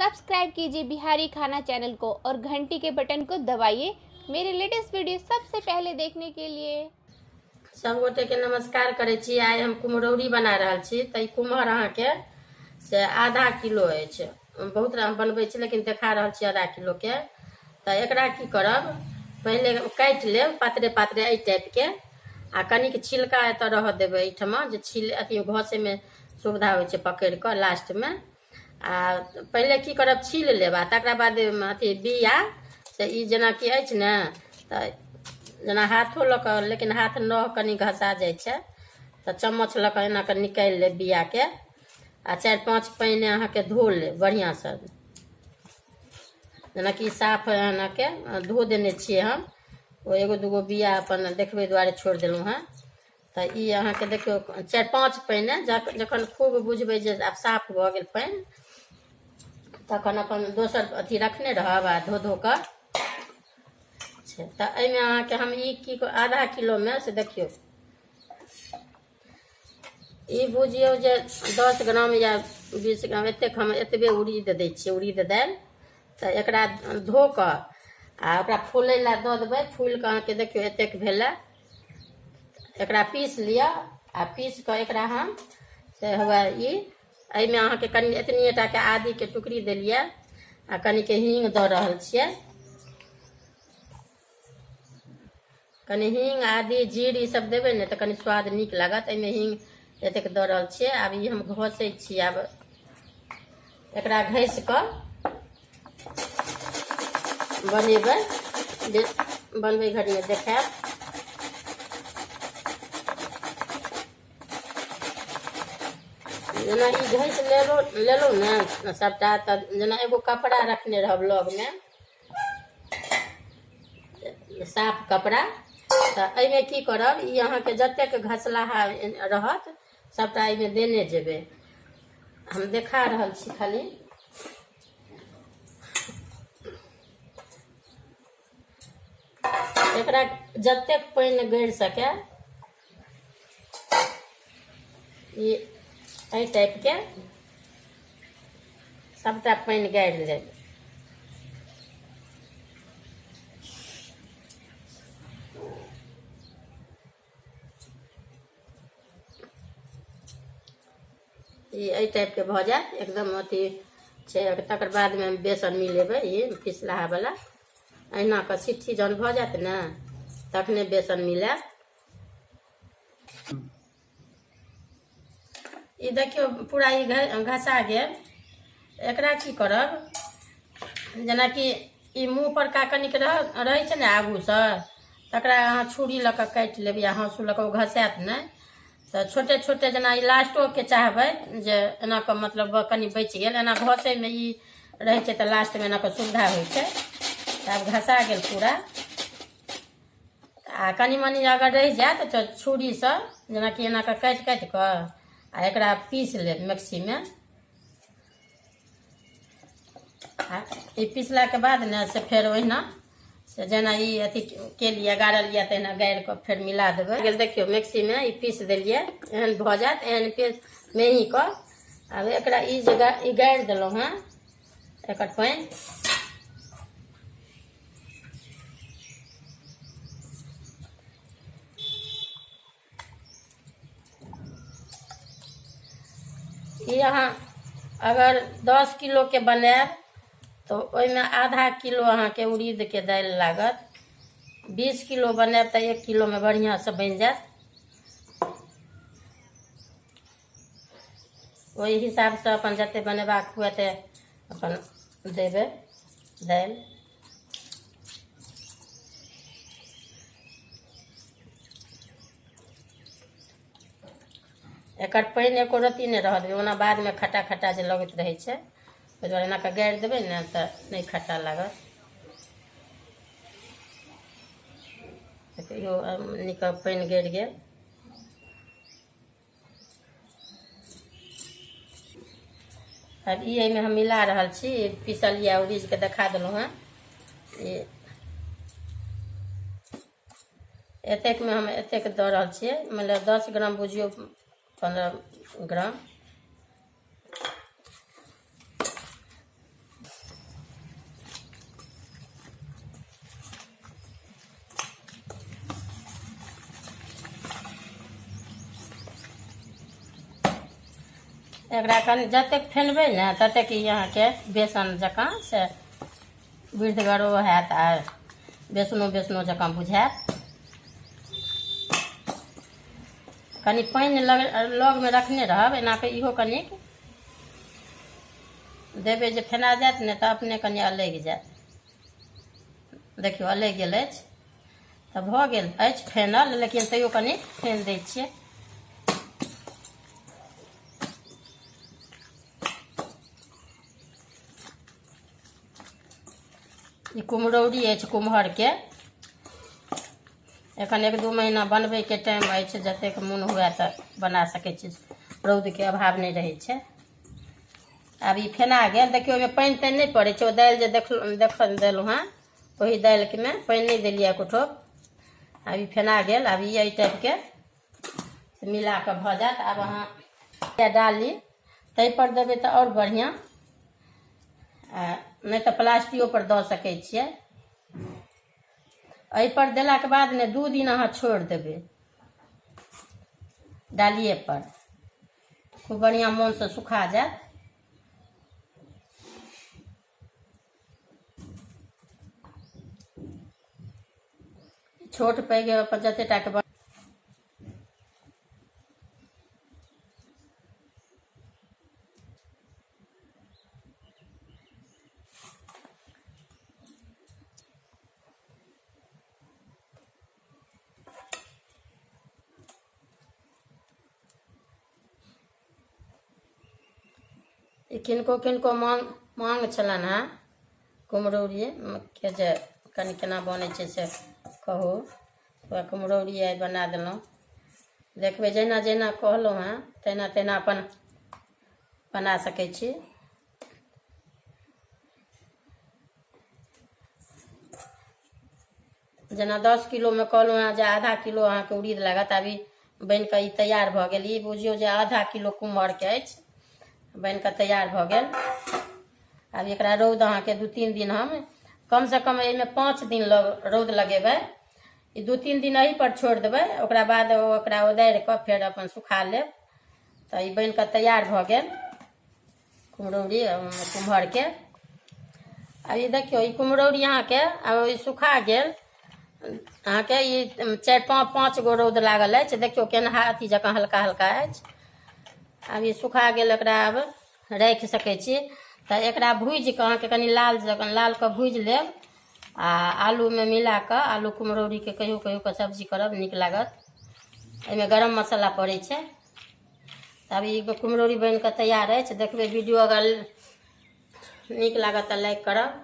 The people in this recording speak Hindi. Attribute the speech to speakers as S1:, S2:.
S1: सब्सक्राइब कीजिए बिहारी खाना चैनल को और घंटी के बटन को दबाइए मेरे लेटेस्ट वीडियो सबसे पहले देखने के लिए।
S2: सब गोटे के नमस्कार करे छी। आइ हम कुम्हरौरी बना रहल छी। त कुम्हर अहाँ के से आधा किलो अछि। बहुत हम बनबै छी लेकिन देखा रहल छी आधा किलो के। त एकरा की करब, पहले काटि लेब पातरे पातरे एहि टाइप के, आ कनिक छिलका एतऽ रह देबै एहिठमा जे छिल अथी घसे में सुविधा होइ छै पकड़ कऽ लास्ट में। आ पहले की करब, छील लेब आ तकरा बाद अथी बिया से ई जेना कि अछि ने, त जेना हाथों लऽ कऽ, लेकिन हाथ नह कनि घसा जाइ छै, तऽ चम्मच लऽ कऽ एना कऽ निकालि लेब बिया के। आ 4-5 पानि अहाँके धो लेब बढ़िया से, जेना कि साफ एना के धो देने छियै हम। ओ एगो दूगो बिया अपन देखबै दुआरे छोड़ देलहुँ हैं। तऽ ई अहाँके देखियौ 4-5 पानि जखन खूब बुझबै जे आब साफ भऽ गेल पानि, तखन अपन दोसर अथी रखने रहब आ धो धो कऽ। तऽ एहिमे अहाँके हम ई की आधा किलो में से देखियौ, ई बुझियौ जे 10 ग्राम या 20 ग्राम एतेक हम एतबे उड़ीद दै छियै, उड़ीद दालि। तऽ एकरा धो कऽ आ ओकरा फूलै ला दऽ देबै। फूल कऽ अहाँके देखियौ एतेक भेलै। एकरा पीस लिअ आ पीस कऽ एकरा हम से हुए ई एहिमे अहाँके कनि एतनिए टा के आदी के टुकड़ी देलियै आ कनि के हींग दऽ रहल छियै। कनि हींग आदी जीर ई सब देबै ने तऽ कनि स्वाद नीक लागत। एहिमे हींग एतेक दऽ रहल छियै। आब ई हम घसै छी। आब एकरा घसि कऽ बनेबै, जे बनबै घड़ीमे देखायब। जेना ई घसि लेलहुँ ने सबटा, तऽ जेना एगो कपड़ा रखने रहब लग में, साफ कपड़ा। तऽ एहिमे की करब, ई अहाँके जतेक घसलाहा रहत सबटा एहिमे देने जेबै। हम देखा रहल छी खाली। एकरा जतेक पानि गड़ि सकै, ई एहि टाइप के सबटा पानि गाड़ि लेब। ई एहि टाइप के भऽ जायत एकदम अथी छै। तकर बाद में बेसन मिलेबै ई पिसलाहा वाला। अहिना कऽ सिट्ठी जहन भऽ जायत ने, तखने बेसन मिलायब। ई देखियौ पूरा ई घसा गेल। एकरा की करब, जेनाकि ई मुँह पर का कनिक रहै छै ने आगू से, तकरा अहाँ छुरी लऽ कऽ काटि लेब या हाँसू लऽ कऽ, ओ घसायत नहि। तऽ छोटे छोटे जेना ई लास्टो के चाहबै जे एना कऽ मतलब कनि बचि गेल, एना घसै में ई रहै छै तऽ लास्ट में एना कऽ सुविधा होइ छै। तऽ आब घसा गेल पूरा। आ कनि मनि अगर रहि जायत तऽ छुरी से जेनाकि एना कऽ काटि काटि कऽ आ एकरा पीस लेब मिक्सी में। आ ई पीसला के बाद ने से फेर ओहिना से जेना ई अथी के लिए गाड़ल लिया तहिना गाड़ि कऽ फेर मिला देबै। देखियौ मिक्सी में ई पीस देलियै, एहन भऽ जायत, एहन पीस मेही कऽ। आब एकरा ई जे ई गाड़ि देलहुँ हैं एकर पानि, ई अहाँ अगर 10 किलो के बनायब तो ओहिमे आधा किलो अहाँके उड़ीद के दालि लागत। 20 किलो बनायब तऽ 1 किलो में बढ़िया से बनि जायत। ओहि हिसाब से अपन जते बनेबाक हुए ते अपन देबै दालि। एकर पानि एको रत्ती नहि रह देबै, ओना बाद में खट्टा खट्टा जे लगैत रहै छै, ओहि दुआरे एना कऽ गाड़ि देबै ने तऽ नहि खट्टा लागत। देखियौ नीक पानि गड़ि गेल। अब ई एहिमे हम मिला रहल छी पिसलिया उड़ीद के, देखा देलहुँ हैं। एतेक में हम एतेक दऽ रहल छियै, मतलब 10 ग्राम बुझियौ 15 ग्राम। एकरा कनि जतेक फेनबै ने ततेक ई अहाँके बेसन जकाँ से वृद्धगरो हैत आ बेसनो जकाँ बुझायत। कनि पानि लगमे रखने रहब, एना कऽ इहो कनिक देबै जे फेना जायत ने तऽ अपने कनि अलगि जायत। देखियौ अलगि गेल अछि तऽ भऽ गेल अछि फेनल, लेकिन तैयो कनि फेन दै छियै। ई कुम्हरौरी अछि कुम्हरके, एखन 1-2 महीना बनबैके टाइम अछि, जतेक मोन हुए तऽ बना सकै छी, रौदके अभाव नहि रहै छै। आब ई फेना गेल, देखियौ ओहिमे पानि तानि नहि पड़ै छै। ओ दालि जे देलहुँ हेँ ओही दालिमे पानि नहि देलियै कुछो। आब ई फेना गेल, आब ई एहि टाइपके मिला कऽ भऽ जायत। आब अहाँ डाली ताहिपर देबै तऽ आओर बढ़िआँ, नहीं तो प्लास्टिको पर दऽ सकै छियै। एहि पर देलाके बाद ने 2 दिन अहाँ छोड़ि देबै डालिए पर, खूब बढ़िआँ मोन से सुखा जायत। छोट पैघ पर जतेटाके किनको मांग छलनि हेँ कुम्हरौरी के जे कनि केना बनै छै से कहू, तऽ कुम्हरौरी आइ बना देलहुँ। देखबै जहिना जहिना कहलहुँ हेँ तहिना अपन बना सकै छी। जेना 10 किलोमे कहलहुँ हेँ जे आधा किलो अहाँके उड़ीद लागत। अभी बनि कऽ ई तैयार भऽ गेल। ई बुझियौ जे आधा किलो कुम्हरके अछि, बनि कऽ तैयार भऽ गेल। आब एकरा रौद अहाँके 2-3 दिन हम कमसँ कम एहिमे 5 दिन रौद लगेबै। ई 2-3 दिन एही पर छोड़ि देबै, ओकरा बाद ओकरा उदारि कऽ फेर अपन सुखा लेब तऽ ई बनि कऽ तैयार भऽ गेल कुम्हरौरी कुम्हरके। अब ई देखियौ ई कुम्हरौरी अहाँके आब ई सुखा गेल। अहाँके ई 4-5 गो रौद लागल अछि, देखियौ केना अथी जकाँ हल्का हल्का अछि। आब ई सुखा गेल, एकरा आब राखि सकै छी। तऽ एकरा भूजि कऽ अहाँके कनि लाल कऽ भूजि लेब आ आलूमे मिला कऽ आलू कुम्हरौरीके कहियो कऽ सब्जी करब, नीक लागत। एहिमे गरम मसाला पड़ै छै। तब ई कुम्हरौरी बनि कऽ तैयार अछि। देखबै वीडियो अगर नीक लागत तऽ लाइक करब।